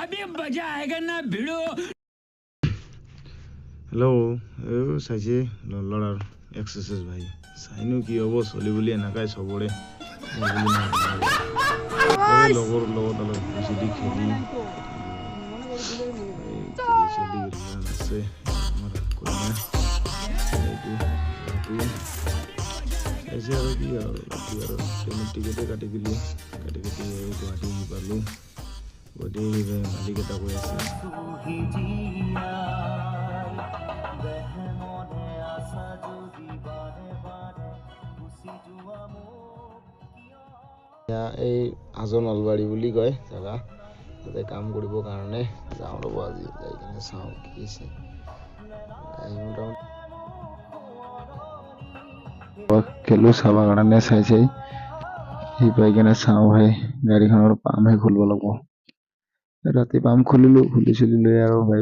अभी मजा आएगा ना भिड़ो। हेलो চাইছে ল'ৰাৰ এক্সাৰচাইজ ভাই চাইনো কি হ'ব চলি বুলি এনেকাই চবৰে লগৰ লগত অলপ বেছি খেলি চলি আছে আমাৰ কইনা চাইছে আৰু কি আৰু ট্ৰেইনৰ টিকেটে কাটি দিলোঁ কাটি গুৱাহাটী আহি পালোঁ গুৱাহাটী আহি মালিক এটা কৈ আছে এই হাজো নলবাৰী বুলি কয় জেগা তাতে কাম কৰিবৰ কাৰণে যাওঁ ৰ'ব আজি যাই কিনে চাওঁ কি আছে খেলোঁ চাব কাৰণে চাই সি পাই কিনে চাওঁ ভাই গাড়ীখনৰ পামহে খুলিব লাগিব ৰাতি পাম খুলি চলি লৈ আৰু ভাই